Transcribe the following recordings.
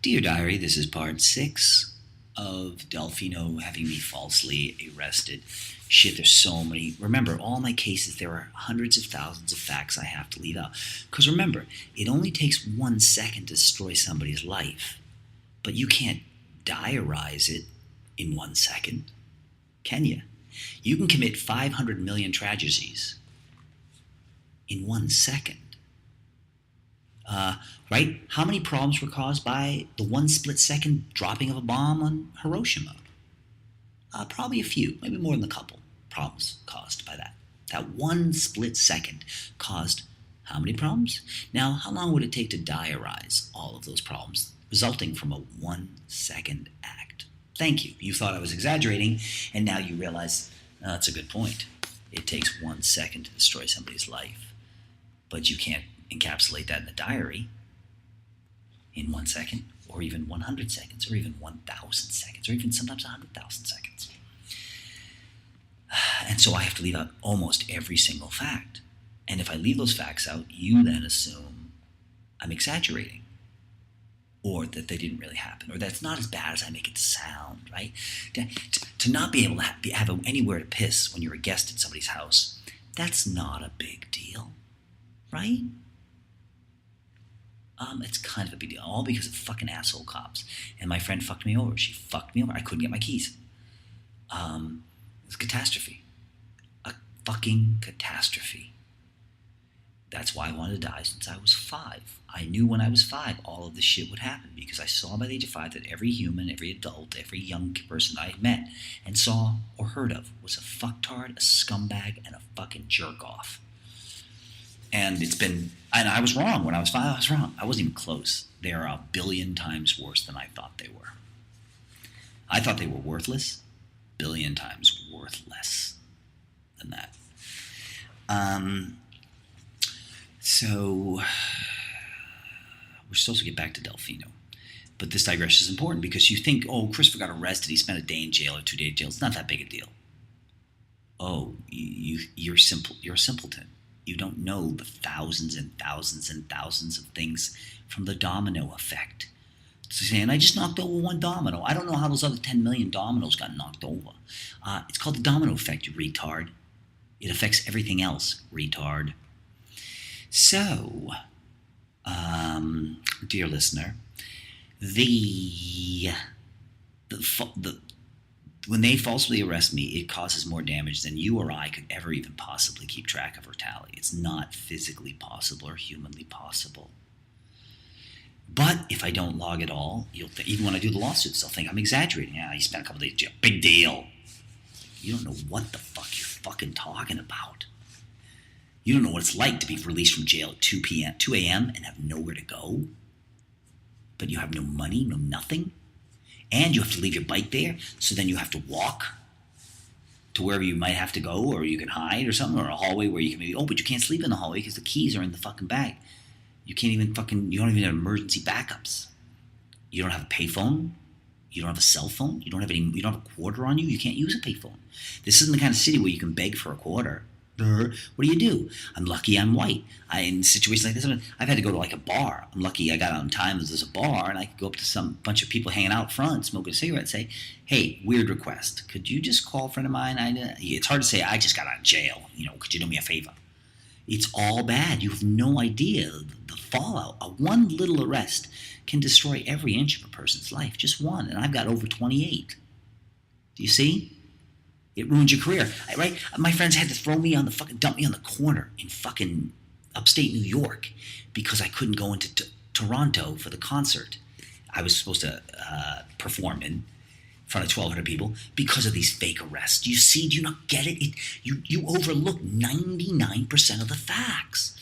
Dear Diary, this is part 6 of Delfino having me falsely arrested. Shit, there's so many. Remember, all my cases, there are hundreds of thousands of facts I have to leave out. Because remember, it only takes 1 second to destroy somebody's life. But you can't diarize it in 1 second, can you? You can commit 500 million tragedies in 1 second. Right? How many problems were caused by the 1 split second dropping of a bomb on Hiroshima? Probably a few, maybe more than a couple problems caused by that. That 1 split second caused how many problems? Now, how long would it take to diarize all of those problems resulting from a 1 second act? Thank you. You thought I was exaggerating, and now you realize that's a good point. It takes 1 second to destroy somebody's life, but you can't encapsulate that in a diary in 1 second, or even 100 seconds, or even 1,000 seconds, or even sometimes 100,000 seconds. And so I have to leave out almost every single fact. And if I leave those facts out, you then assume I'm exaggerating, or that they didn't really happen, or that it's not as bad as I make it sound, right? To not be able to have anywhere to piss when you're a guest at somebody's house, that's not a big deal, right? It's kind of a big deal, all because of fucking asshole cops. And my friend fucked me over. She fucked me over. I couldn't get my keys. It was a catastrophe. A fucking catastrophe. That's why I wanted to die since I was 5. I knew when I was 5 all of this shit would happen, because I saw by the age of 5 that every human, every adult, every young person I met and saw or heard of was a fucktard, a scumbag, and a fucking jerk-off. And I was wrong. When I was 5, I was wrong. I wasn't even close. They are 1 billion times worse than I thought they were. I thought they were worthless. 1 billion times worthless than that. So we're supposed to get back to Delfino. But this digression is important because you think, oh, Christopher got arrested. He spent a day in jail or 2 days in jail. It's not that big a deal. Oh, you're a simpleton. You don't know the thousands and thousands and thousands of things from the domino effect. So saying, I just knocked over 1 domino. I don't know how those other 10 million dominoes got knocked over. It's called the domino effect, you retard. It affects everything else, retard. So, dear listener, when they falsely arrest me, it causes more damage than you or I could ever even possibly keep track of or tally. It's not physically possible or humanly possible. But if I don't log at all, even when I do the lawsuits, they'll think I'm exaggerating. Yeah, you spent a couple days in jail. Big deal. You don't know what the fuck you're fucking talking about. You don't know what it's like to be released from jail at 2 a.m. and have nowhere to go. But you have no money, no nothing. And you have to leave your bike there, so then you have to walk to wherever you might have to go, or you can hide or something, or a hallway where you can maybe, but you can't sleep in the hallway because the keys are in the fucking bag. You don't even have emergency backups. You don't have a payphone. You don't have a cell phone. You don't have a quarter on you. You can't use a payphone. This isn't the kind of city where you can beg for a quarter. What do? I'm lucky I'm white. In situations like this, I've had to go to like a bar. I'm lucky I got out on time. There's a bar, and I could go up to some bunch of people hanging out front, smoking a cigarette, and say, hey, weird request. Could you just call a friend of mine? It's hard to say, I just got out of jail. Could you do me a favor? It's all bad. You have no idea the fallout. One little arrest can destroy every inch of a person's life. Just one. And I've got over 28. Do you see? It ruins your career, right? My friends had to dump me on the corner in fucking upstate New York because I couldn't go into Toronto for the concert I was supposed to perform in front of 1,200 people because of these fake arrests. Do you not get it? You overlook 99% of the facts.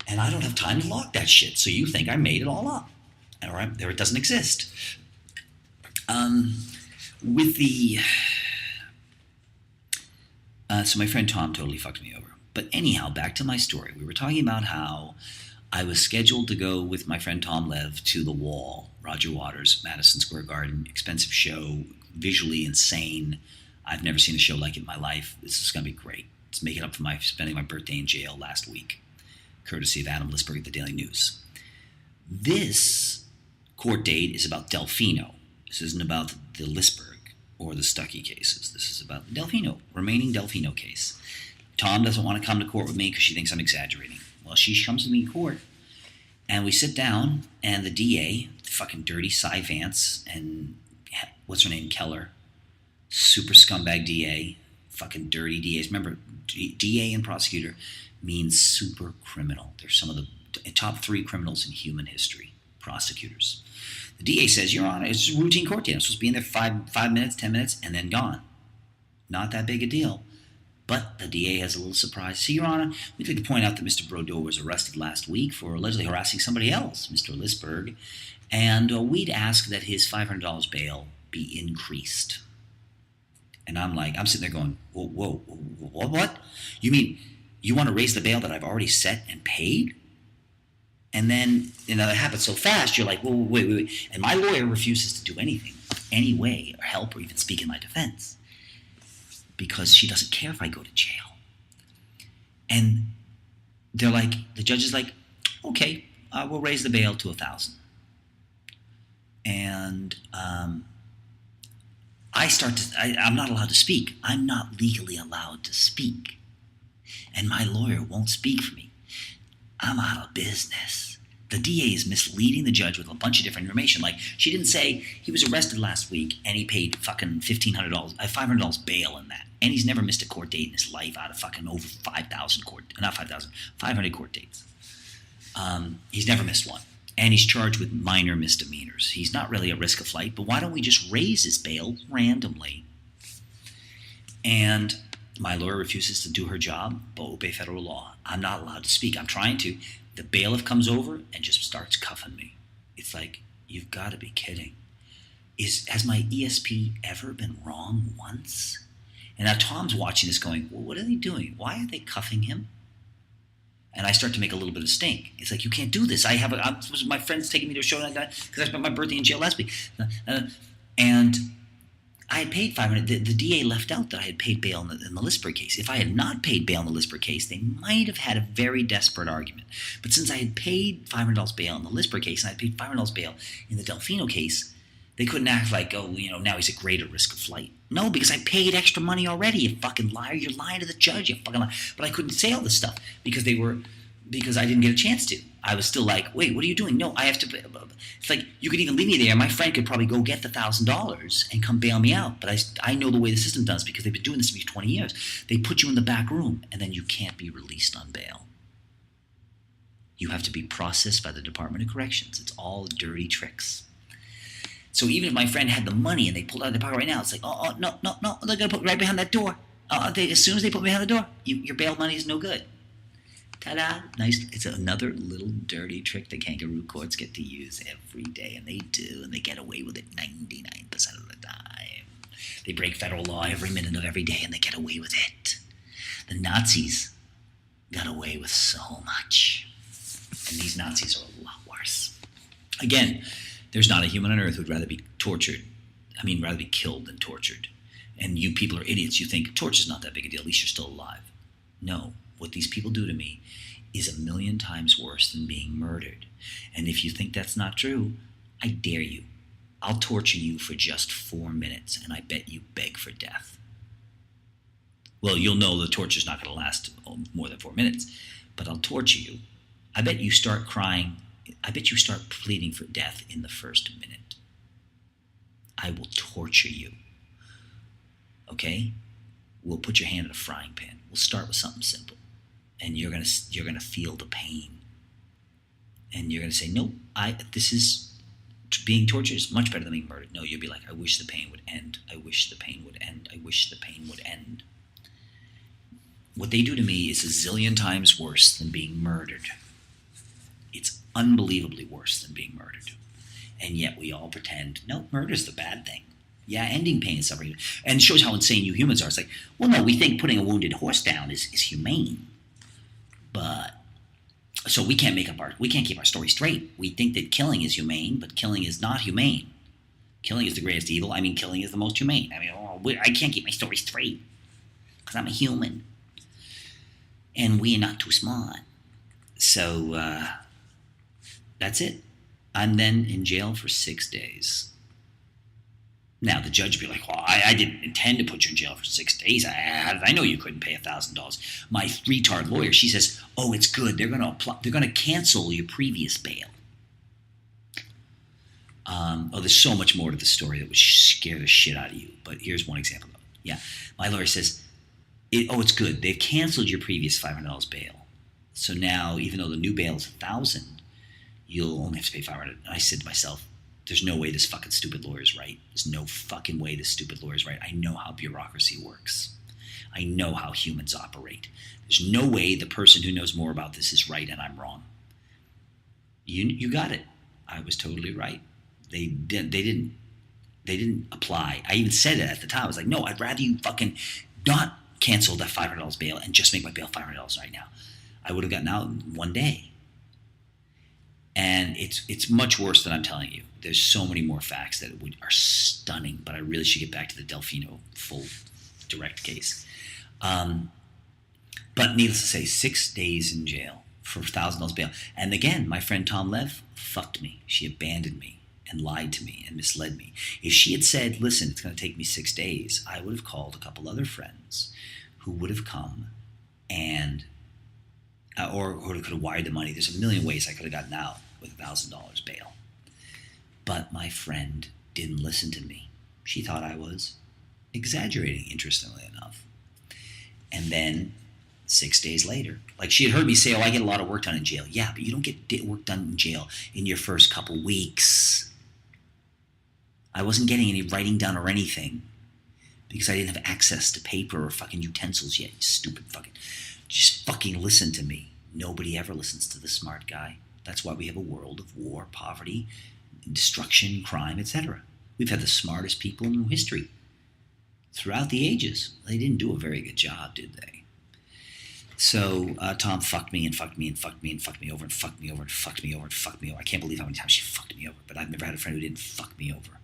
And I don't have time to log that shit, so you think I made it all up. All right? It doesn't exist. So my friend Tom totally fucked me over. But anyhow, back to my story. We were talking about how I was scheduled to go with my friend Tom Lev to The Wall, Roger Waters, Madison Square Garden, expensive show, visually insane. I've never seen a show like it in my life. This is going to be great. It's making up for spending my birthday in jail last week, courtesy of Adam Lisberg at the Daily News. This court date is about Delfino. This isn't about the Lisberg or the Stuckey cases. This is about the Delfino, remaining Delfino case. Tom doesn't want to come to court with me because she thinks I'm exaggerating. Well, she comes to me in court, and we sit down, and the DA, the fucking dirty Cy Vance, and what's her name, Keller, super scumbag DA, fucking dirty DAs. Remember, DA and prosecutor means super criminal. They're some of the top 3 criminals in human history, prosecutors. The DA says, Your Honor, it's a routine court date. I'm supposed to be in there 5 minutes, 10 minutes, and then gone. Not that big a deal. But the DA has a little surprise. See, Your Honor, we'd like to point out that Mr. Brodeur was arrested last week for allegedly harassing somebody else, Mr. Lisberg, and we'd ask that his $500 bail be increased. And I'm sitting there going, whoa, what? You mean you want to raise the bail that I've already set and paid? And then, that happens so fast, you're like, wait. And my lawyer refuses to do anything, any way, or help, or even speak in my defense, because she doesn't care if I go to jail. And they're like, the judge is like, okay, we'll raise the bail to $1,000. And I'm not allowed to speak. I'm not legally allowed to speak. And my lawyer won't speak for me. I'm out of business. The DA is misleading the judge with a bunch of different information. Like, she didn't say he was arrested last week and he paid fucking $1,500, $500 bail in that. And he's never missed a court date in his life out of fucking over 500 court dates. He's never missed one. And he's charged with minor misdemeanors. He's not really a risk of flight, but why don't we just raise his bail randomly? And my lawyer refuses to do her job, but obey federal law. I'm not allowed to speak. I'm trying to. The bailiff comes over and just starts cuffing me. It's like, you've got to be kidding. Has my ESP ever been wrong once? And now Tom's watching this going, well, what are they doing? Why are they cuffing him? And I start to make a little bit of stink. It's like, you can't do this. My friend's taking me to a show because I spent my birthday in jail last week. And I had paid $500. The DA left out that I had paid bail in the Lisberg case. If I had not paid bail in the Lisberg case, they might have had a very desperate argument. But since I had paid $500 bail in the Lisberg case and I had paid $500 bail in the Delfino case, they couldn't act like, now he's at greater risk of flight. No, because I paid extra money already, you fucking liar. You're lying to the judge, you fucking liar. But I couldn't say all this stuff because I didn't get a chance to. I was still like, wait, what are you doing? No, I have to. It's like, you could even leave me there. My friend could probably go get the $1,000 and come bail me out. But I know the way the system does because they've been doing this to me for 20 years. They put you in the back room and then you can't be released on bail. You have to be processed by the Department of Corrections. It's all dirty tricks. So even if my friend had the money and they pulled out of their pocket right now, it's like, no, they're going to put me right behind that door. As soon as they put me behind the door, your bail money is no good. Ta-da! Nice. It's another little dirty trick that kangaroo courts get to use every day, and they do, and they get away with it 99% of the time. They break federal law every minute of every day, and they get away with it. The Nazis got away with so much, and these Nazis are a lot worse. Again, there's not a human on earth who'd rather be rather be killed than tortured. And you people are idiots. You think torture's not that big a deal. At least you're still alive. No. What these people do to me is 1,000,000 times worse than being murdered. And if you think that's not true, I dare you. I'll torture you for just 4 minutes, and I bet you beg for death. Well, you'll know the torture's not going to last more than 4 minutes, but I'll torture you. I bet you start crying. I bet you start pleading for death in the first minute. I will torture you. Okay? We'll put your hand in a frying pan. We'll start with something simple. And you're gonna feel the pain. And you're gonna say, nope, being tortured is much better than being murdered. No, you'll be like, I wish the pain would end. I wish the pain would end. I wish the pain would end. What they do to me is 1,000,000 times worse than being murdered. It's unbelievably worse than being murdered. And yet we all pretend, no, murder's the bad thing. Yeah, ending pain is suffering. And it shows how insane you humans are. It's like, well, no, we think putting a wounded horse down is humane. But, so we can't keep our story straight. We think that killing is humane, but killing is not humane. Killing is the greatest evil. Killing is the most humane. I can't keep my story straight because I'm a human. And we're not too smart. So, that's it. I'm then in jail for 6 days. Now, the judge would be like, well, I didn't intend to put you in jail for 6 days. How did I know you couldn't pay $1,000? My retard lawyer, she says, oh, it's good. They're going to cancel your previous bail. There's so much more to the story that would scare the shit out of you. But here's one example. Yeah, my lawyer says, it's good. They've canceled your previous $500 bail. So now, even though the new bail is $1,000, you'll only have to pay $500. And I said to myself, there's no way this fucking stupid lawyer is right. There's no fucking way this stupid lawyer is right. I know how bureaucracy works. I know how humans operate. There's no way the person who knows more about this is right and I'm wrong. You got it. I was totally right. They didn't apply. I even said it at the time. I was like, no, I'd rather you fucking not cancel that $500 bail and just make my bail $500 right now. I would have gotten out in 1 day. And it's much worse than I'm telling you. There's so many more facts that are stunning, but I really should get back to the Delfino full direct case. But needless to say, 6 days in jail for $1,000 bail. And again, my friend Tom Lev fucked me. She abandoned me and lied to me and misled me. If she had said, listen, it's going to take me 6 days, I would have called a couple other friends who would have come and or could have wired the money. There's a million ways I could have gotten out with $1,000 bail. But my friend didn't listen to me. She thought I was exaggerating, interestingly enough. And then 6 days later, like she had heard me say, oh, I get a lot of work done in jail. Yeah, but you don't get work done in jail in your first couple weeks. I wasn't getting any writing done or anything because I didn't have access to paper or fucking utensils yet. You stupid fucking... Just fucking listen to me. Nobody ever listens to the smart guy. That's why we have a world of war, poverty, destruction, crime, etc. We've had the smartest people in history throughout the ages. They didn't do a very good job, did they? So Tom fucked me and fucked me and fucked me and fucked me over and fucked me over and fucked me over and fucked me over. I can't believe how many times she fucked me over, but I've never had a friend who didn't fuck me over.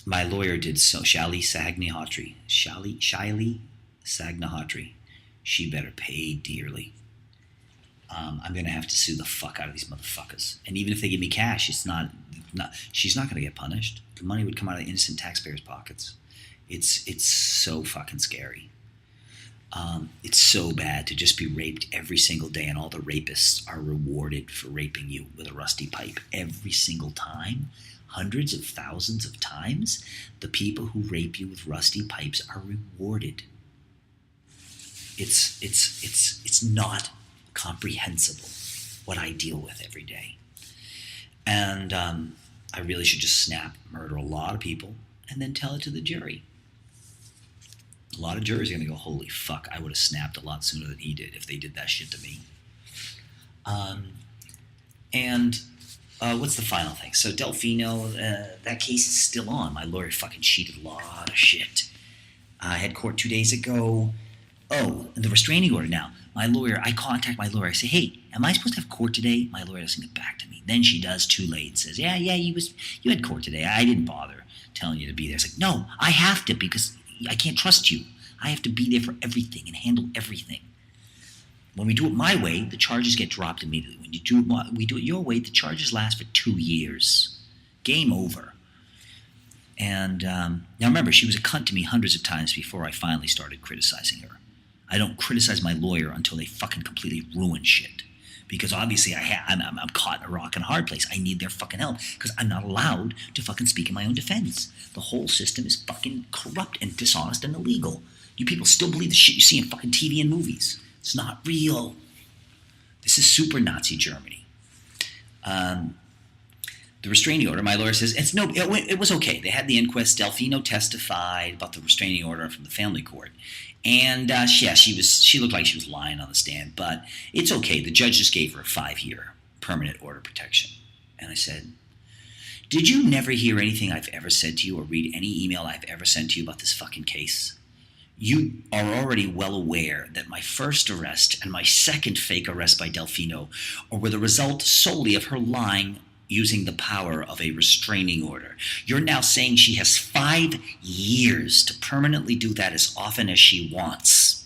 My lawyer did so. Shali Sagnihotri. She better pay dearly. I'm going to have to sue the fuck out of these motherfuckers. And even if they give me cash, she's not going to get punished. The money would come out of innocent taxpayers' pockets. It's so fucking scary. It's so bad to just be raped every single day, and all the rapists are rewarded for raping you with a rusty pipe every single time. Hundreds of thousands of times, the people who rape you with rusty pipes are rewarded. It's not comprehensible what I deal with every day. And I really should just snap, murder a lot of people, and then tell it to the jury. A lot of juries are going to go, holy fuck, I would have snapped a lot sooner than he did if they did that shit to me. What's the final thing? So Delfino, that case is still on. My lawyer fucking cheated a lot of shit. I had court 2 days ago. Oh, and the restraining order now. I contact my lawyer. I say, hey, am I supposed to have court today? My lawyer doesn't get back to me. Then she does too late and says, yeah, you had court today. I didn't bother telling you to be there. It's like, no, I have to because I can't trust you. I have to be there for everything and handle everything. When we do it my way, the charges get dropped immediately. When we do it your way, the charges last for 2 years. Game over. And now remember, she was a cunt to me hundreds of times before I finally started criticizing her. I don't criticize my lawyer until they fucking completely ruin shit. Because obviously I'm caught in a rock and a hard place. I need their fucking help because I'm not allowed to fucking speak in my own defense. The whole system is fucking corrupt and dishonest and illegal. You people still believe the shit you see in fucking TV and movies. It's not real. This is super Nazi Germany. The restraining order, my lawyer says, it was okay. They had the inquest. Delfino testified about the restraining order from the family court. And she looked like she was lying on the stand, but it's okay. The judge just gave her a 5-year permanent order protection. And I said, did you never hear anything I've ever said to you or read any email I've ever sent to you about this fucking case? You are already well aware that my first arrest and my second fake arrest by Delfino were the result solely of her lying using the power of a restraining order. You're now saying she has 5 years to permanently do that as often as she wants.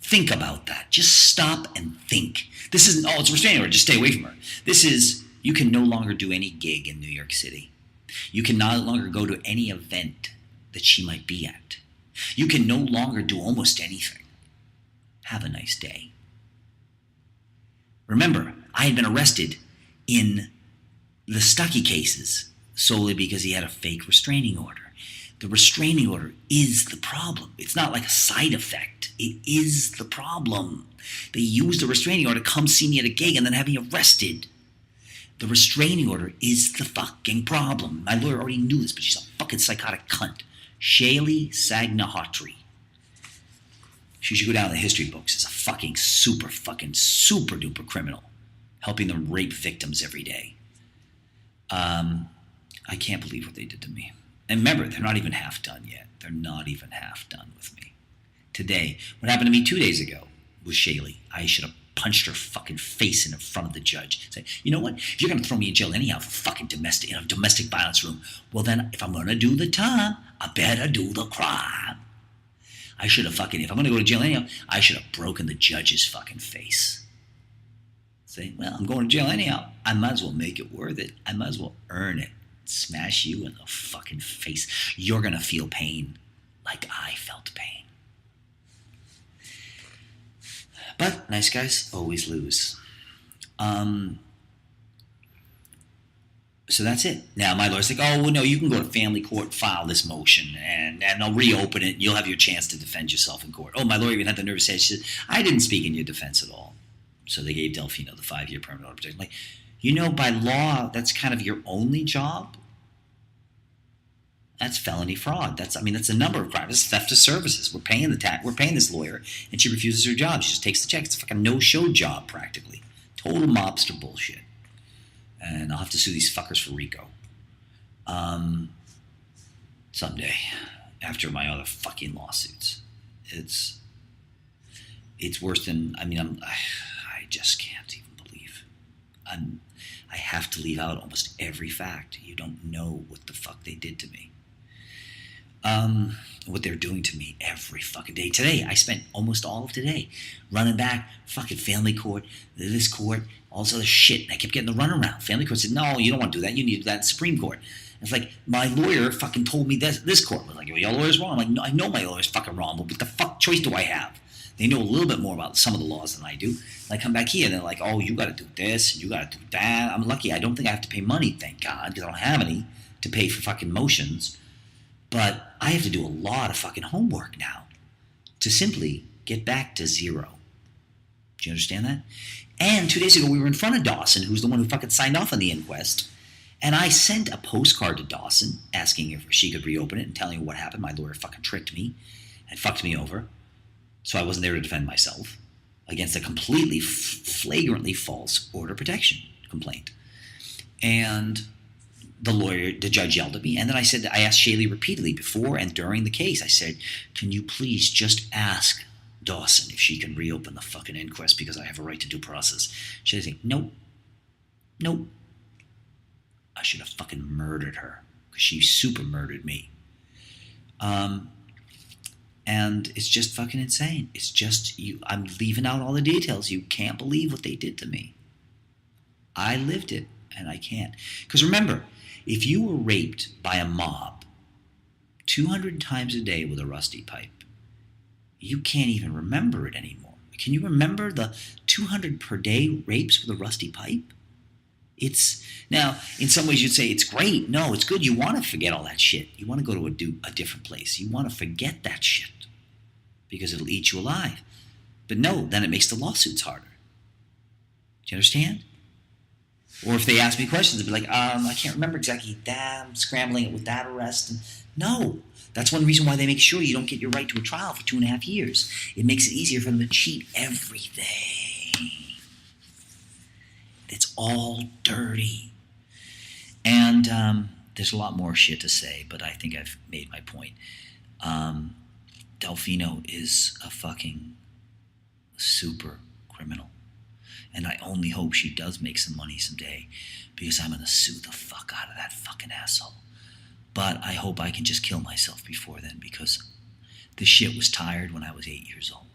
Think about that. Just stop and think. This isn't, oh, it's a restraining order, just stay away from her. This is, you can no longer do any gig in New York City. You can no longer go to any event that she might be at. You can no longer do almost anything. Have a nice day. Remember, I had been arrested in the Stuckey cases solely because he had a fake restraining order. The restraining order is the problem. It's not like a side effect. It is the problem. They used a restraining order to come see me at a gig and then have me arrested. The restraining order is the fucking problem. My lawyer already knew this, but she's a fucking psychotic cunt. Shaylee Sagnahotri. She should go down in the history books as a fucking super duper criminal, helping them rape victims every day. I can't believe what they did to me. And remember, they're not even half done yet. They're not even half done with me. Today, what happened to me 2 days ago was Shaylee. I should have punched her fucking face in front of the judge. Say, you know what? If you're going to throw me in jail anyhow for fucking domestic violence room, well then, if I'm going to do the time, I better do the crime. I should have fucking, if I'm going to go to jail anyhow, I should have broken the judge's fucking face. Say, well, I'm going to jail anyhow. I might as well make it worth it. I might as well earn it. Smash you in the fucking face. You're going to feel pain like I felt pain. But nice guys always lose. So that's it. Now my lawyer's like, oh, well, no, you can go to family court, file this motion, and they'll reopen it, and you'll have your chance to defend yourself in court. Oh, my lawyer even had the nerve to say, she said, I didn't speak in your defense at all. So they gave Delfino the 5-year permanent order protection. Like, you know, by law, that's kind of your only job. That's felony fraud. That's a number of crimes. It's theft of services. We're paying the tax. We're paying this lawyer, and she refuses her job. She just takes the check. It's a fucking no-show job, practically. Total mobster bullshit. And I'll have to sue these fuckers for RICO. Someday, after my other fucking lawsuits. It's worse than, I just can't even believe. I have to leave out almost every fact. You don't know what the fuck they did to me. What they're doing to me every fucking day. Today, I spent almost all of today running back, fucking family court, this court, all this other shit. And I kept getting the runaround. Family court said, no, you don't want to do that. You need to do that in Supreme Court. And it's like, my lawyer fucking told me this court was like, well, your lawyer's wrong. I'm like, no, I know my lawyer's fucking wrong, but what the fuck choice do I have? They know a little bit more about some of the laws than I do. And I come back here and they're like, oh, you got to do this and you got to do that. I'm lucky. I don't think I have to pay money, thank God, because I don't have any to pay for fucking motions. But I have to do a lot of fucking homework now to simply get back to zero. Do you understand that? And 2 days ago, we were in front of Dawson, who's the one who fucking signed off on the inquest. And I sent a postcard to Dawson asking if she could reopen it and telling her what happened. My lawyer fucking tricked me and fucked me over. So I wasn't there to defend myself against a completely flagrantly false order of protection complaint. And the judge yelled at me. And then I asked Shaylee repeatedly before and during the case, I said, can you please just ask Dawson if she can reopen the fucking inquest because I have a right to due process. She said, nope. I should have fucking murdered her because she super murdered me. And it's just fucking insane. It's just, I'm leaving out all the details. You can't believe what they did to me. I lived it, and I can't. Because remember, if you were raped by a mob 200 times a day with a rusty pipe, you can't even remember it anymore. Can you remember the 200 per day rapes with a rusty pipe? Now, in some ways you'd say it's great. No, it's good. You want to forget all that shit. You want to go to a different place. You want to forget that shit because it'll eat you alive. But no, then it makes the lawsuits harder. Do you understand? Or if they ask me questions, they'll be like, I can't remember exactly that. I'm scrambling it with that arrest. And no, that's one reason why they make sure you don't get your right to a trial for 2.5 years. It makes it easier for them to cheat everything. It's all dirty. And there's a lot more shit to say, but I think I've made my point. Delfino is a fucking super criminal. And I only hope she does make some money someday because I'm going to sue the fuck out of that fucking asshole. But I hope I can just kill myself before then because the shit was tired when I was 8 years old.